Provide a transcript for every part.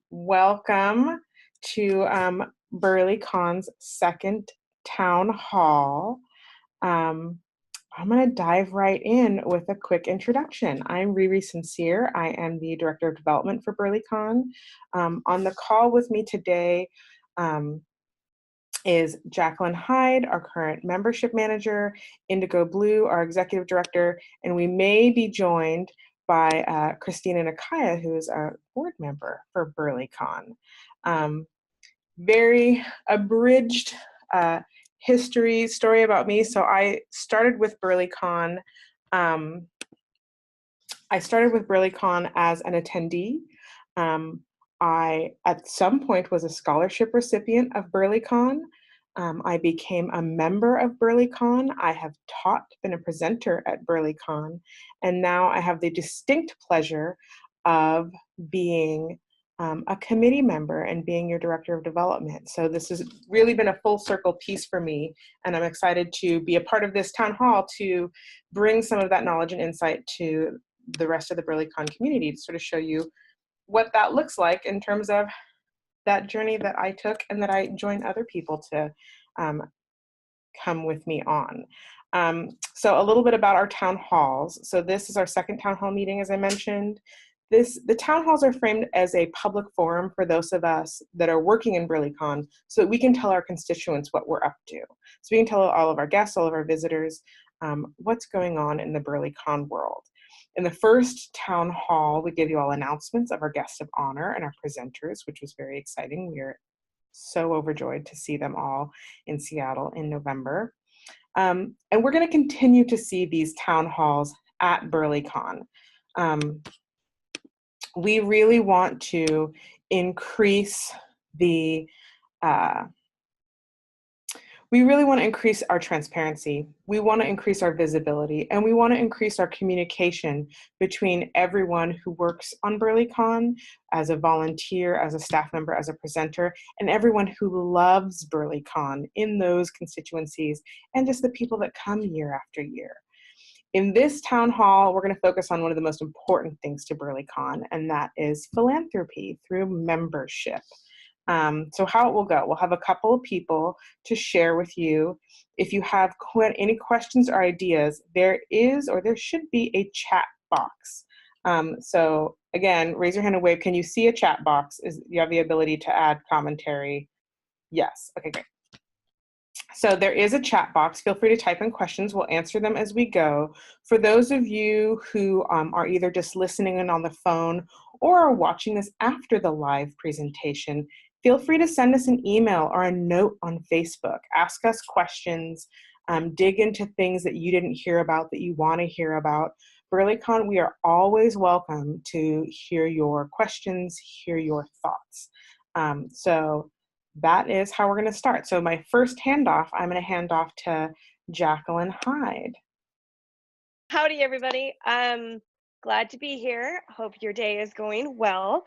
Welcome to BurlyCon's second town hall. Um, I'm going to dive right in with a quick introduction. I'm Riri Sincere. I am the Director of Development for BurlyCon. On the call with me today is Jacqueline Hyde, our current membership manager, Indigo Blue, our executive director, and we may be joined by Christina Nakaya, who is a board member for BurlyCon. Very abridged story about me. So I started with BurlyCon. As an attendee. I, at some point, was a scholarship recipient of BurlyCon. I became a member of BurlyCon. I have been a presenter at BurlyCon, and now I have the distinct pleasure of being a committee member and being your director of development. So this has really been a full circle piece for me, and I'm excited to be a part of this town hall to bring some of that knowledge and insight to the rest of the BurlyCon community to sort of show you what that looks like in terms of that journey that I took and that I join other people to come with me on. So a little bit about our town halls. So this is our second town hall meeting, as I mentioned. The town halls are framed as a public forum for those of us that are working in BurlyCon so that we can tell our constituents what we're up to. So we can tell all of our guests, all of our visitors, what's going on in the BurlyCon world. In the first town hall, we give you all announcements of our guests of honor and our presenters, which was very exciting. We are so overjoyed to see them all in Seattle in November. And we're going to continue to see these town halls at BurlyCon. We really want to increase our transparency. We want to increase our visibility, and we want to increase our communication between everyone who works on BurlyCon as a volunteer, as a staff member, as a presenter, and everyone who loves BurlyCon in those constituencies, and just the people that come year after year. In this town hall, we're going to focus on one of the most important things to BurlyCon, and that is philanthropy through membership. So how it will go, we'll have a couple of people to share with you. If you have any questions or ideas, there should be a chat box. So again, raise your hand and wave. Can you see a chat box? You have the ability to add commentary? Yes. Okay, great. So there is a chat box. Feel free to type in questions. We'll answer them as we go. For those of you who are either just listening in on the phone or are watching this after the live presentation, feel free to send us an email or a note on Facebook. Ask us questions, dig into things that you didn't hear about that you want to hear about. BurlyCon, we are always welcome to hear your questions, hear your thoughts. So that is how we're going to start. So my first handoff, I'm going to hand off to Jacqueline Hyde. Howdy, everybody. Glad to be here. Hope your day is going well.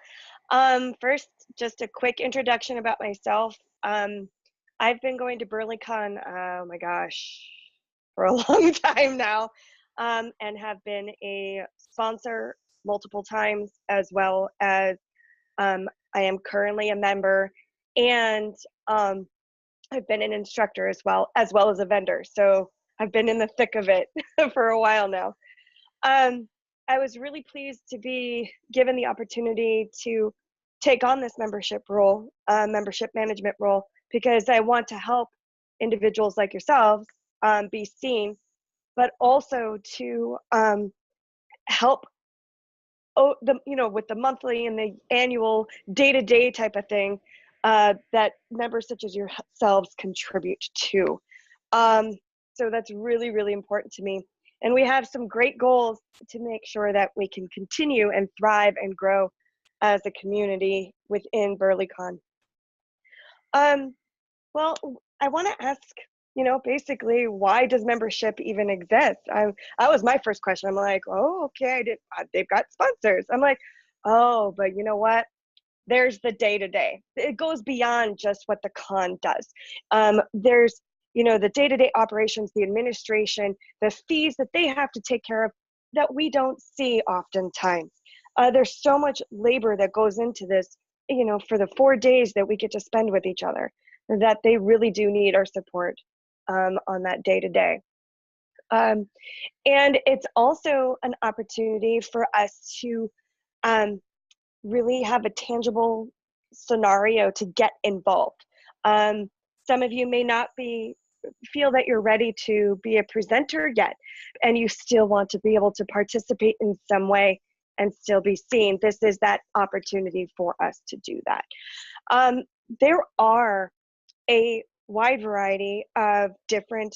First, just a quick introduction about myself. I've been going to BurlyCon, oh my gosh, for a long time now, and have been a sponsor multiple times, as well as I am currently a member, and I've been an instructor as well as a vendor. So I've been in the thick of it for a while now. I was really pleased to be given the opportunity to take on this membership management role, because I want to help individuals like yourselves be seen, but also to help with the monthly and the annual day-to-day type of thing that members such as yourselves contribute to. So that's really, really important to me. And we have some great goals to make sure that we can continue and thrive and grow as a community within BurlyCon. Well, I want to ask, basically, why does membership even exist? That was my first question. I'm like, oh, okay, they've got sponsors. I'm like, oh, but you know what? There's the day-to-day. It goes beyond just what the con does. There's the day-to-day operations, the administration, the fees that they have to take care of that we don't see oftentimes. There's so much labor that goes into this, for the 4 days that we get to spend with each other, that they really do need our support on that day to day. And it's also an opportunity for us to really have a tangible scenario to get involved. Some of you may not feel that you're ready to be a presenter yet, and you still want to be able to participate in some way and still be seen. This is that opportunity for us to do that. There are a wide variety of different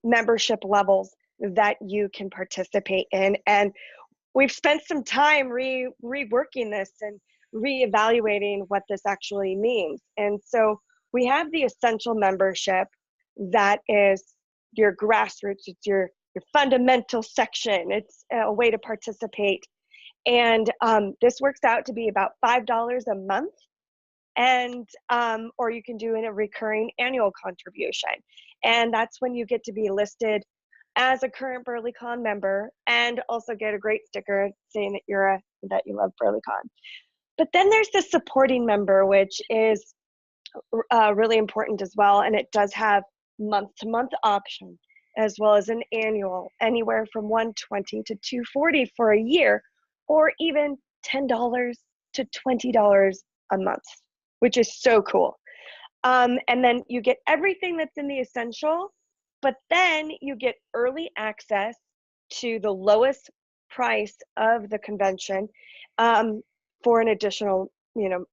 membership levels that you can participate in, and we've spent some time reworking this and reevaluating what this actually means. And so we have the essential membership, that is your grassroots, it's your fundamental section. It's a way to participate. And this works out to be about $5 a month, and or you can do a recurring annual contribution. And that's when you get to be listed as a current BurlyCon member, and also get a great sticker saying that that you love BurlyCon. But then there's the supporting member, which is really important as well, and it does have month-to-month option as well as an annual, anywhere from $120 to $240 for a year, or even $10 to $20 a month, which is so cool. And then you get everything that's in the essential, but then you get early access to the lowest price of the convention for an additional,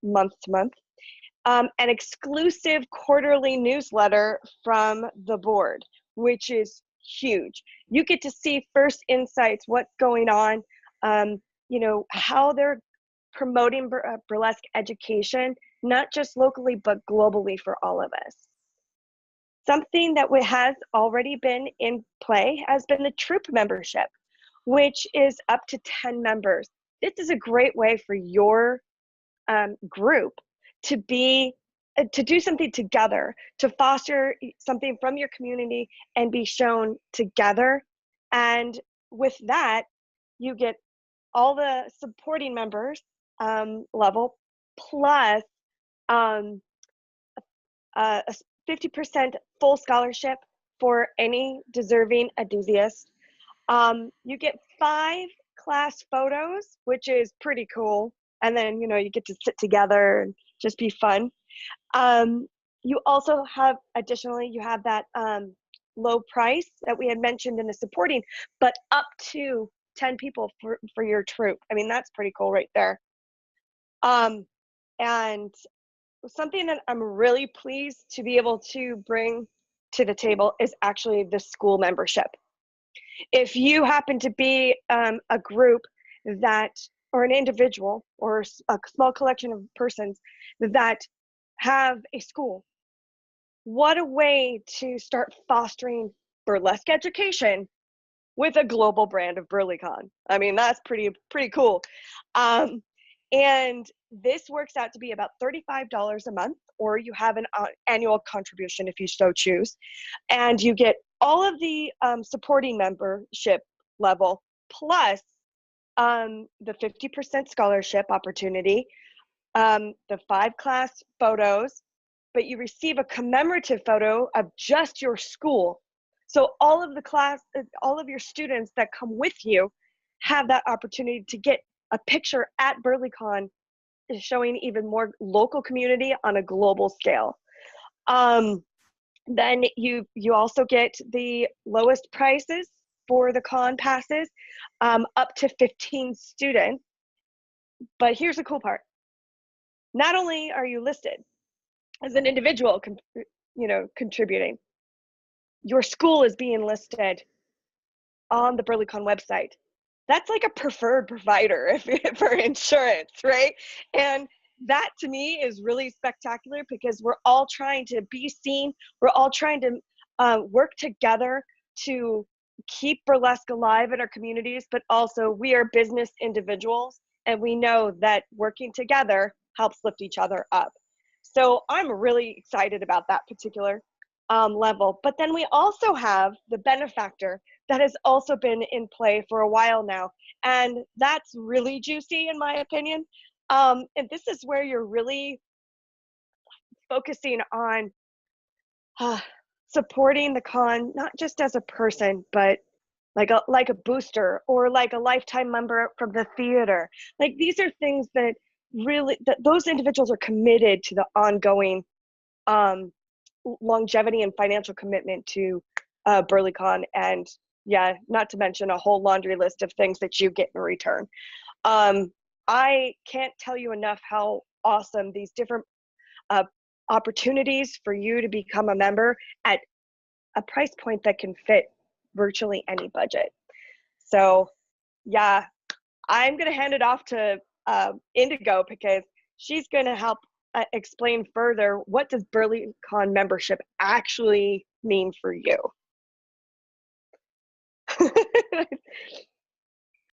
month to month. An exclusive quarterly newsletter from the board, which is huge. You get to see first insights, what's going on, how they're promoting burlesque education, not just locally, but globally for all of us. Something that has already been in play has been the troop membership, which is up to 10 members. This is a great way for your group to do something together, to foster something from your community and be shown together. And with that, you get all the supporting members level, plus a 50% full scholarship for any deserving enthusiast. You get 5 class photos, which is pretty cool. And then, you get to sit together and just be fun. You also have, additionally, you have that low price that we had mentioned in the supporting, but up to 10 people for your troop. I mean, that's pretty cool right there. And something that I'm really pleased to be able to bring to the table is actually the school membership. If you happen to be a group or an individual, or a small collection of persons that have a school, what a way to start fostering burlesque education with a global brand of BurlyCon. I mean, that's pretty cool. And this works out to be about $35 a month, or you have an annual contribution if you so choose. And you get all of the supporting membership level, plus the 50% scholarship opportunity, the 5 class photos, but you receive a commemorative photo of just your school. So all of your students that come with you have that opportunity to get a picture at BurlyCon, showing even more local community on a global scale. Then you also get the lowest prices for the con passes, up to 15 students. But here's the cool part. Not only are you listed as an individual, contributing, your school is being listed on the BurlyCon website. That's like a preferred provider for insurance, right? And that to me is really spectacular, because we're all trying to be seen. We're all trying to work together to keep burlesque alive in our communities, but also we are business individuals, and we know that working together helps lift each other up. So I'm really excited about that particular level. But then we also have the benefactor that has also been in play for a while now, And that's really juicy in my opinion. And this is where you're really focusing on uh, supporting the con, not just as a person, but like a booster or like a lifetime member from the theater. Like these are things that really that those individuals are committed to the ongoing um, longevity and financial commitment to BurlyCon, and yeah, not to mention a whole laundry list of things that you get in return. Um, I can't tell you enough how awesome these different uh, opportunities for you to become a member at a price point that can fit virtually any budget. So yeah, I'm going to hand it off to Indigo because she's going to help explain further what does BurlyCon membership actually mean for you.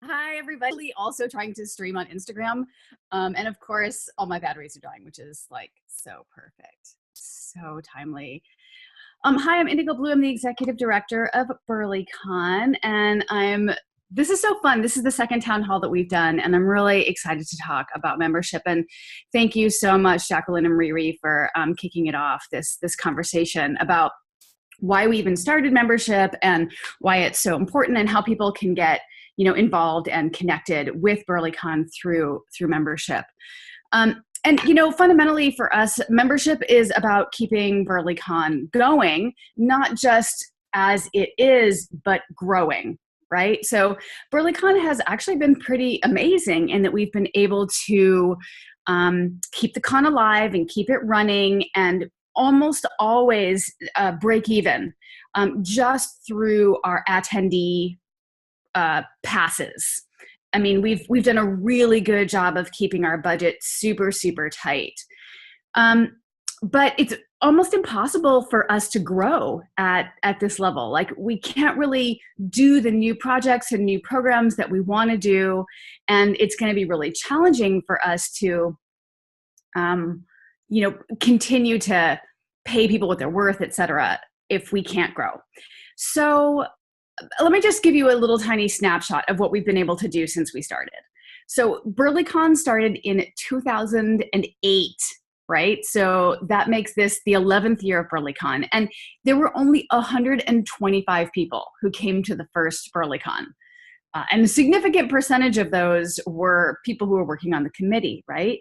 Hi, everybody. Also trying to stream on Instagram. And of course, all my batteries are dying, which is like so perfect. So timely. Hi, I'm Indigo Blue. I'm the executive director of BurlyCon, and this is so fun. This is the second town hall that we've done, and I'm really excited to talk about membership. And thank you so much, Jacqueline and Riri, for kicking it off, this conversation about why we even started membership and why it's so important and how people can get involved and connected with BurlyCon through membership. And fundamentally for us, membership is about keeping BurlyCon going, not just as it is, but growing, right? So BurlyCon has actually been pretty amazing in that we've been able to keep the con alive and keep it running and almost always break even just through our attendee passes. I mean, we've done a really good job of keeping our budget super, super tight. But it's almost impossible for us to grow at this level. Like we can't really do the new projects and new programs that we want to do. And it's going to be really challenging for us to, continue to pay people what they're worth, et cetera, if we can't grow. So let me just give you a little tiny snapshot of what we've been able to do since we started. So BurlyCon started in 2008, right? So that makes this the 11th year of BurlyCon. And there were only 125 people who came to the first BurlyCon. And a significant percentage of those were people who were working on the committee, right?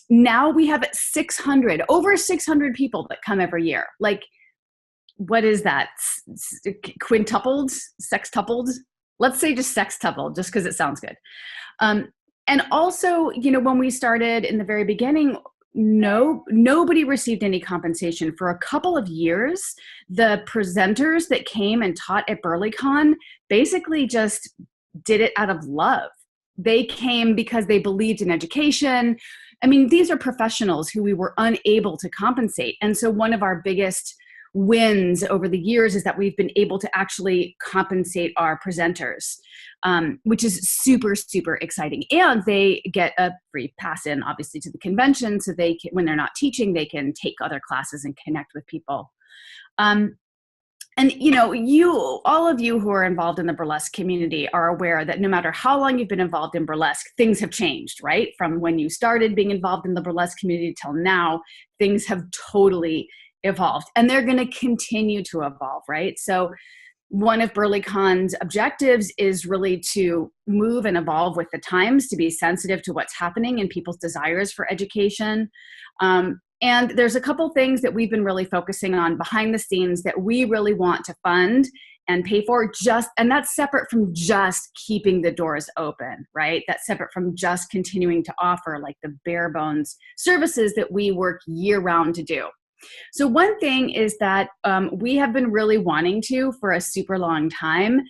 Now we have over 600 people that come every year. Like, what is that? Quintupled? Sextupled? Let's say just sextupled, just because it sounds good. And also, when we started in the very beginning, nobody received any compensation. For a couple of years, the presenters that came and taught at BurlyCon basically just did it out of love. They came because they believed in education. I mean, these are professionals who we were unable to compensate. And so one of our biggest wins over the years is that we've been able to actually compensate our presenters, which is super, super exciting. And they get a free pass in, obviously, to the convention. So they can, when they're not teaching, they can take other classes and connect with people. And all of you who are involved in the burlesque community are aware that no matter how long you've been involved in burlesque, things have changed, right? From when you started being involved in the burlesque community till now, things have totally evolved, and they're going to continue to evolve, right? So one of BurlyCon's objectives is really to move and evolve with the times, to be sensitive to what's happening and people's desires for education. And there's a couple things that we've been really focusing on behind the scenes that we really want to fund and pay for, and that's separate from just keeping the doors open, right? That's separate from just continuing to offer like the bare bones services that we work year round to do. So one thing is that we have been really wanting to, for a super long time,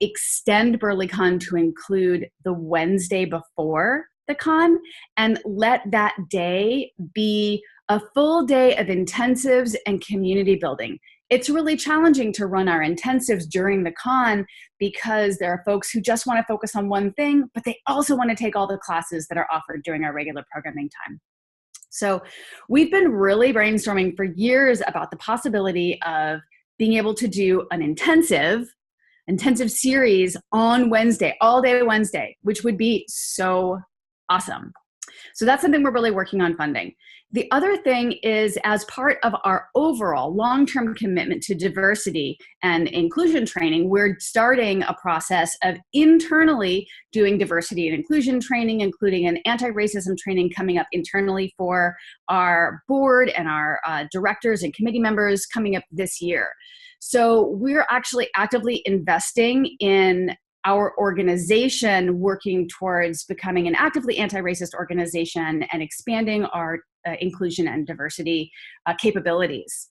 extend BurlyCon to include the Wednesday before the con and let that day be a full day of intensives and community building. It's really challenging to run our intensives during the con because there are folks who just want to focus on one thing, but they also want to take all the classes that are offered during our regular programming time. So we've been really brainstorming for years about the possibility of being able to do an intensive intensive series on Wednesday, all day Wednesday, which would be so awesome. So that's something we're really working on funding. The other thing is, as part of our overall long-term commitment to diversity and inclusion training, we're starting a process of internally doing diversity and inclusion training, including an anti-racism training coming up internally for our board and our directors and committee members coming up this year. So we're actually actively investing in our organization, working towards becoming an actively anti-racist organization and expanding our inclusion and diversity capabilities.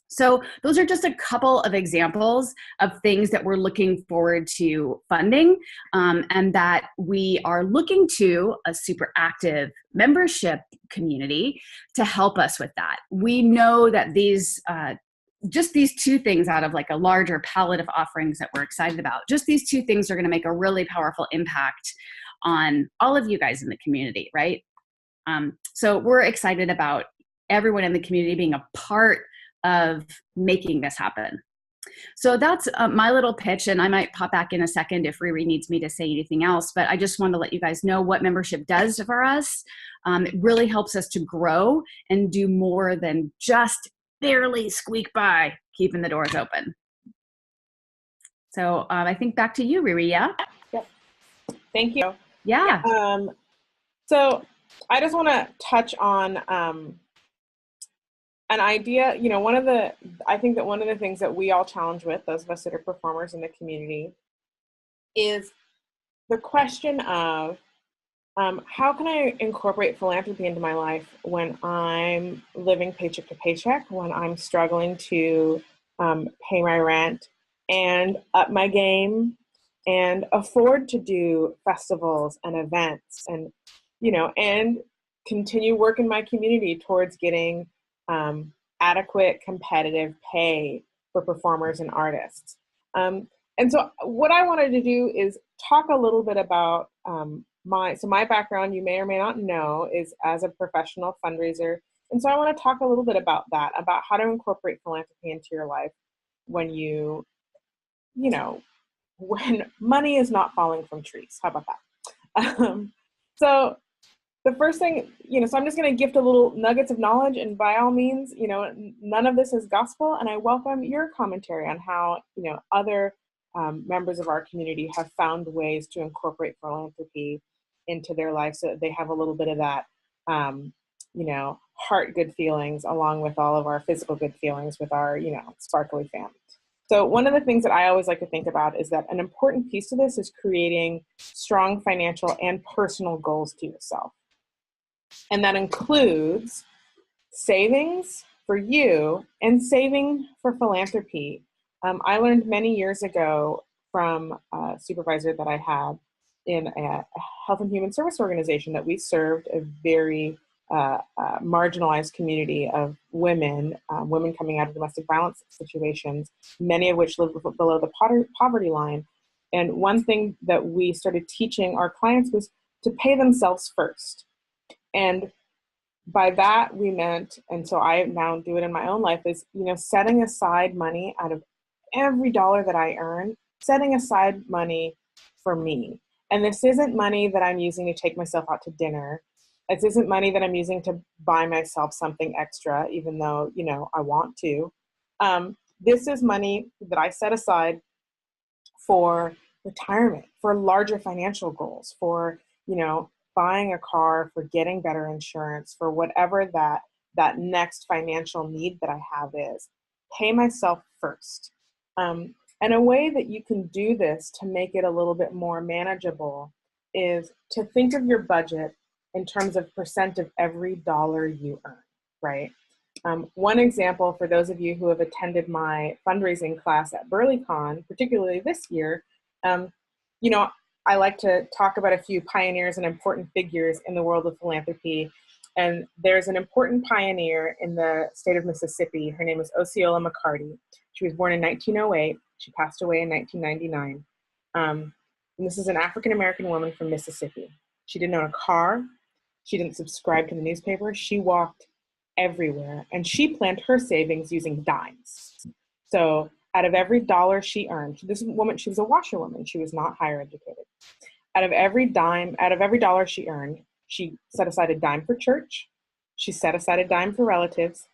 So those are just a couple of examples of things that we're looking forward to funding, and that we are looking to a super active membership community to help us with that. We know that just these two things out of like a larger palette of offerings that we're excited about, just these two things are going to make a really powerful impact on all of you guys in the community, right? So we're excited about everyone in the community being a part of making this happen. So that's my little pitch, and I might pop back in a second if Riri needs me to say anything else, but I just wanted to let you guys know what membership does for us. It really helps us to grow and do more than just barely squeak by keeping the doors open. So I think back to you, Riri. Yeah? Yep. Thank you. Yeah. So I just want to touch on an idea. You know, I think that one of the things that we all challenge with, those of us that are performers in the community, is the question of how can I incorporate philanthropy into my life when I'm living paycheck to paycheck, when I'm struggling to pay my rent and up my game and afford to do festivals and events and, you know, and continue work in my community towards getting adequate competitive pay for performers and artists. And so what I wanted to do is talk a little bit about my background, you may or may not know, is as a professional fundraiser. And so I want to talk a little bit about that, about how to incorporate philanthropy into your life when when money is not falling from trees. How about that? So the first thing, so I'm just going to gift a little nuggets of knowledge, and by all means, none of this is gospel, and I welcome your commentary on how, other members of our community have found ways to incorporate philanthropy into their life so that they have a little bit of that, heart good feelings along with all of our physical good feelings with our, sparkly family. So one of the things that I always like to think about is that an important piece to this is creating strong financial and personal goals to yourself. And that includes savings for you and saving for philanthropy. I learned many years ago from a supervisor that I had in a health and human service organization that we served a very marginalized community of women coming out of domestic violence situations, many of which live below the poverty line. And one thing that we started teaching our clients was to pay themselves first. And by that we meant, and so I now do it in my own life, is, setting aside money out of every dollar that I earn, setting aside money for me. And this isn't money that I'm using to take myself out to dinner. This isn't money that I'm using to buy myself something extra, even though, I want to. This is money that I set aside for retirement, for larger financial goals, for, buying a car, for getting better insurance, for whatever that next financial need that I have is. Pay myself first. And a way that you can do this to make it a little bit more manageable is to think of your budget in terms of percent of every dollar you earn, right? One example for those of you who have attended my fundraising class at BurlyCon, particularly this year, I like to talk about a few pioneers and important figures in the world of philanthropy. And there's an important pioneer in the state of Mississippi. Her name is Osceola McCarty. She was born in 1908. She passed away in 1999. And this is an African-American woman from Mississippi. She didn't own a car. She didn't subscribe to the newspaper. She walked everywhere. And she planned her savings using dimes. So out of every dollar she earned, this woman, she was a washerwoman, she was not higher educated. Out of every dollar she earned, she set aside a dime for church, she set aside a dime for relatives,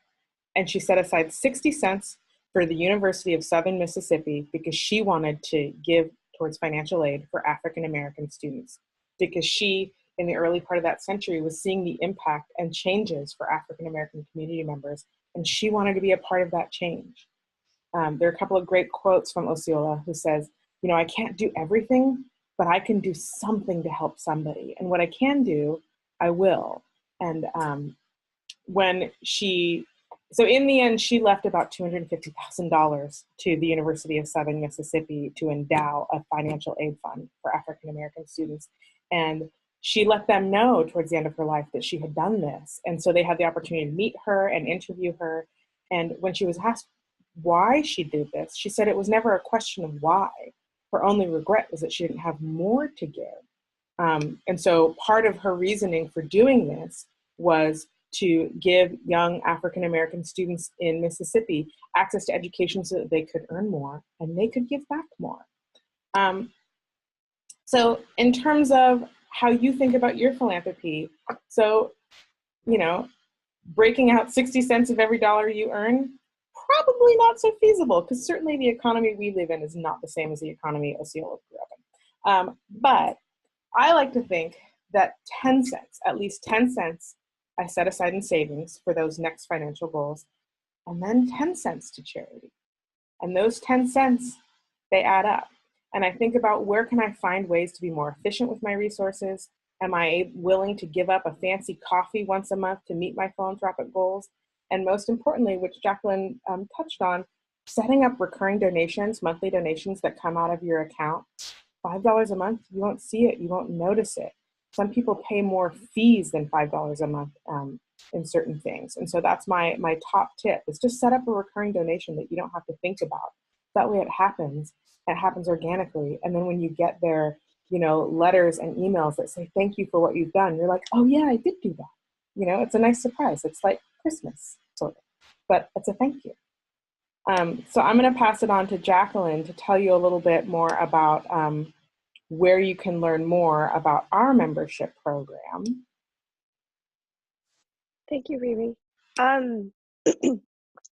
and she set aside 60 cents for the University of Southern Mississippi because she wanted to give towards financial aid for African American students. Because she, in the early part of that century, was seeing the impact and changes for African American community members, and she wanted to be a part of that change. There are a couple of great quotes from Osceola who says, you know, I can't do everything, but I can do something to help somebody. And what I can do, I will. And so in the end, she left about $250,000 to the University of Southern Mississippi to endow a financial aid fund for African American students. And she let them know towards the end of her life that she had done this. And so they had the opportunity to meet her and interview her. And when she was asked why she did this, she said it was never a question of why. Her only regret was that she didn't have more to give. And so part of her reasoning for doing this was to give young African American students in Mississippi access to education so that they could earn more and they could give back more. So in terms of how you think about your philanthropy, so, you know, breaking out 60 cents of every dollar you earn, probably not so feasible, because certainly the economy we live in is not the same as the economy Osceola grew up in. But I like to think that 10 cents, at least 10 cents, I set aside in savings for those next financial goals, and then 10 cents to charity. And those 10 cents, they add up. And I think about where can I find ways to be more efficient with my resources? Am I willing to give up a fancy coffee once a month to meet my philanthropic goals? And most importantly, which Jacqueline touched on, setting up recurring donations, monthly donations that come out of your account. $5 a month, you won't see it, you won't notice it. Some people pay more fees than $5 a month in certain things. And so that's my top tip, is just set up a recurring donation that you don't have to think about. That way it happens organically. And then when you get their, you know, letters and emails that say, thank you for what you've done, you're like, oh yeah, I did do that. You know, it's a nice surprise. It's like Christmas, sort of, but it's a thank you. So I'm going to pass it on to Jacqueline to tell you a little bit more about where you can learn more about our membership program. Thank you, Riri.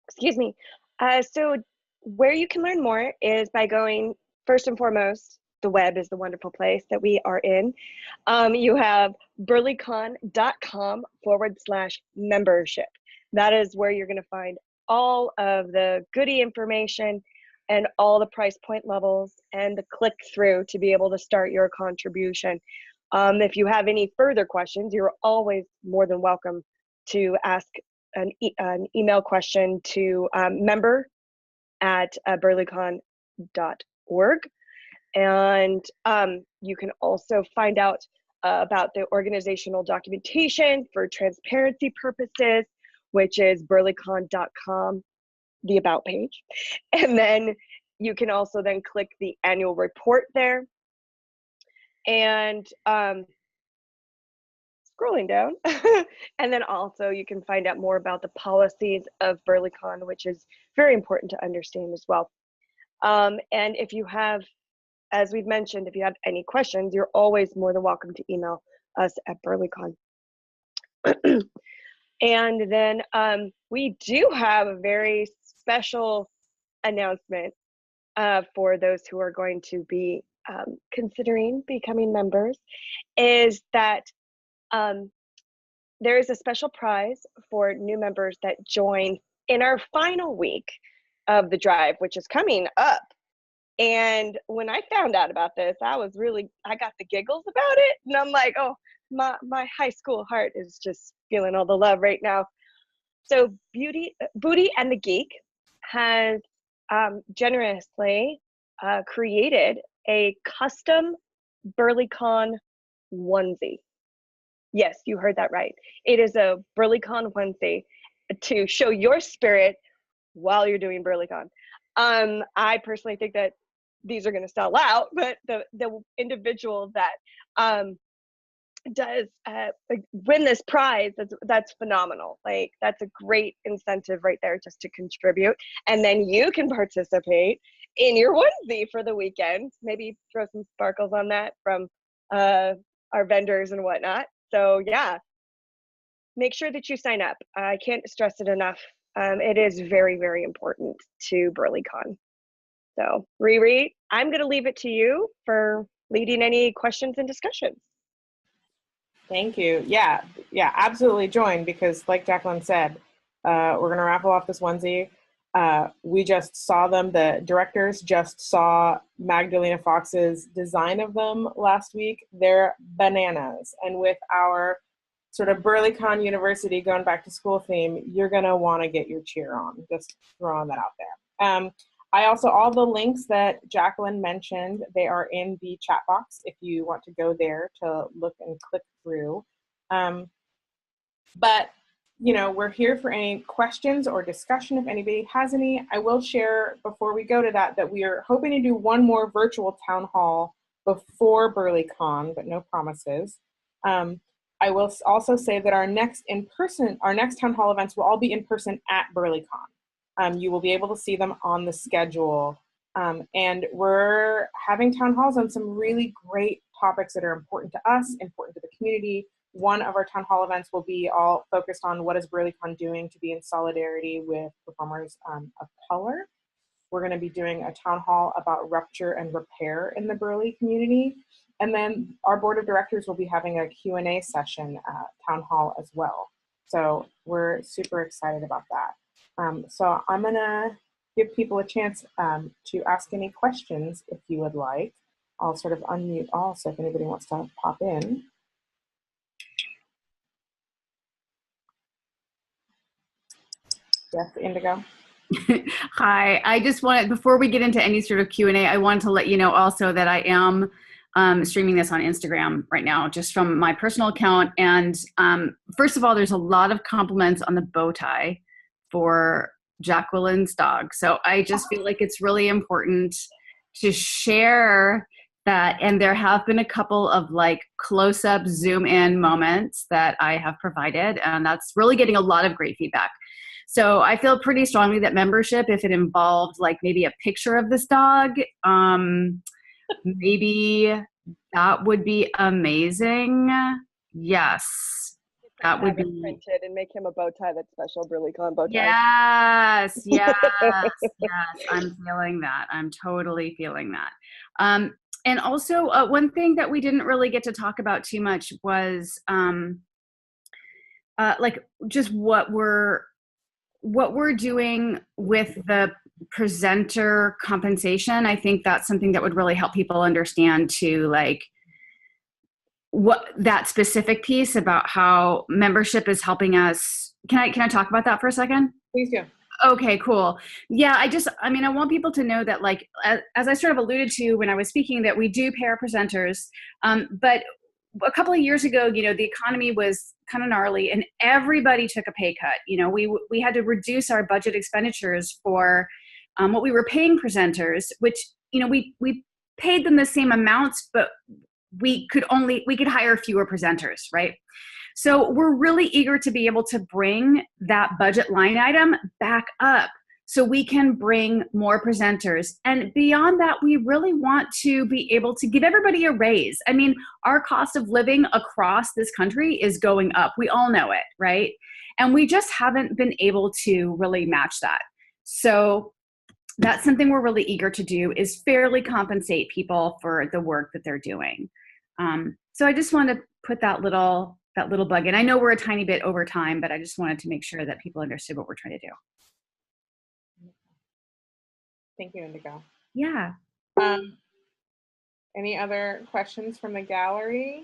Excuse me. So where you can learn more is by going, first and foremost, the web is the wonderful place that we are in. You have burlycon.com/membership. That is where you're going to find all of the goodie information and all the price point levels and the click through to be able to start your contribution. If you have any further questions, you're always more than welcome to ask an email question to member@burlycon.org. And you can also find out about the organizational documentation for transparency purposes, which is burlycon.com, the about page. And then you can also then click the annual report there. And scrolling down, and then also you can find out more about the policies of BurlyCon, which is very important to understand as well. And if you have, as we've mentioned, if you have any questions, you're always more than welcome to email us at BurlyCon. And then we do have a very special announcement for those who are going to be considering becoming members, is that there is a special prize for new members that join in our final week of the drive, which is coming up. And when I found out about this, I got the giggles about it. And I'm like, oh, my high school heart is just feeling all the love right now. So Booty and the Geek has generously created a custom BurlyCon onesie. Yes, you heard that right. It is a BurlyCon onesie to show your spirit while you're doing BurlyCon. I personally think that these are going to sell out, but the individual that does like, win this prize, that's phenomenal. Like that's a great incentive right there just to contribute. And then you can participate in your onesie for the weekend. Maybe throw some sparkles on that from our vendors and whatnot. So yeah, make sure that you sign up. I can't stress it enough. It is very, very important to BurlyCon. So Riri, I'm going to leave it to you for leading any questions and discussions. Thank you. Yeah, absolutely join, because like Jacqueline said, we're going to raffle off this onesie. We just saw them. The directors just saw Magdalena Fox's design of them last week. They're bananas. And with our sort of BurlyCon University going back to school theme, you're going to want to get your cheer on. Just throwing that out there. I also, all the links that Jacqueline mentioned, they are in the chat box if you want to go there to look and click through. But, you know, we're here for any questions or discussion if anybody has any. I will share before we go to that, that we are hoping to do one more virtual town hall before BurlyCon, but no promises. I will also say that our next town hall events will all be in person at BurlyCon. You will be able to see them on the schedule. And we're having town halls on some really great topics that are important to us, important to the community. One of our town hall events will be all focused on what is BurlyCon doing to be in solidarity with performers of color. We're going to be doing a town hall about rupture and repair in the Burly community. And then our board of directors will be having a Q&A session town hall as well. So we're super excited about that. So I'm going to give people a chance to ask any questions if you would like. I'll sort of unmute all, so if anybody wants to pop in. Yes, Indigo. Hi, I just wanted, before we get into any sort of Q&A, I wanted to let you know also that I am streaming this on Instagram right now, just from my personal account. And first of all, there's a lot of compliments on the bow tie for Jacqueline's dog. So I just feel like it's really important to share that. And there have been a couple of like close-up zoom in moments that I have provided, and that's really getting a lot of great feedback. So I feel pretty strongly that membership, if it involved like maybe a picture of this dog, maybe that would be amazing. Yes. That would be printed and make him a bow tie that's special BurlyCon bow tie. Yes, yes, yes. I'm feeling that. I'm totally feeling that. And also, one thing that we didn't really get to talk about too much was like just what we're doing with the presenter compensation. I think that's something that would really help people understand too, like what that specific piece about how membership is helping us. Can I talk about that for a second? Please do. Okay, cool. Yeah, I mean, I want people to know that, like, as I sort of alluded to when I was speaking, that we do pay our presenters. But a couple of years ago, you know, the economy was kind of gnarly and everybody took a pay cut. You know, we had to reduce our budget expenditures for what we were paying presenters, which, you know, we paid them the same amounts, but we could hire fewer presenters, right? So we're really eager to be able to bring that budget line item back up so we can bring more presenters. And beyond that, we really want to be able to give everybody a raise. I mean, our cost of living across this country is going up. We all know it, right? And we just haven't been able to really match that. So that's something we're really eager to do, is fairly compensate people for the work that they're doing. So I just wanted to put that little bug in. I know we're a tiny bit over time, but I just wanted to make sure that people understood what we're trying to do. Thank you, Indigo. Yeah. Any other questions from the gallery?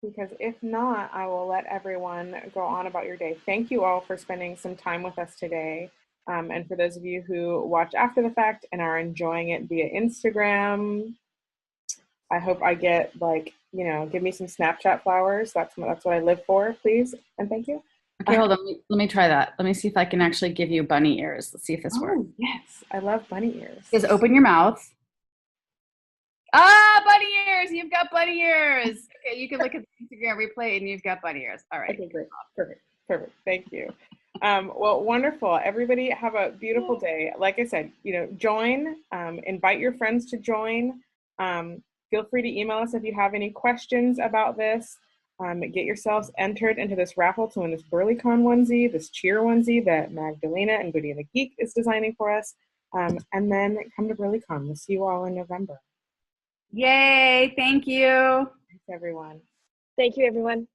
Because if not, I will let everyone go on about your day. Thank you all for spending some time with us today. And for those of you who watch after the fact and are enjoying it via Instagram, I hope I get, like, you know, give me some Snapchat flowers. That's what I live for, please. And thank you. Okay, hold on. Let me try that. Let me see if I can actually give you bunny ears. Let's see if this works. Yes, I love bunny ears. Just open your mouth. Ah, bunny ears. You've got bunny ears. Okay, you can look at the Instagram replay and you've got bunny ears. All right. Okay, great. Perfect. Thank you. Well, wonderful. Everybody have a beautiful day. Like I said, join, invite your friends to join. Feel free to email us if you have any questions about this. Get yourselves entered into this raffle to win this BurlyCon onesie, this cheer onesie that Magdalena and Goody and the Geek is designing for us. And then come to BurlyCon. We'll see you all in November. Yay. Thank you. Thanks, everyone. Thank you, everyone.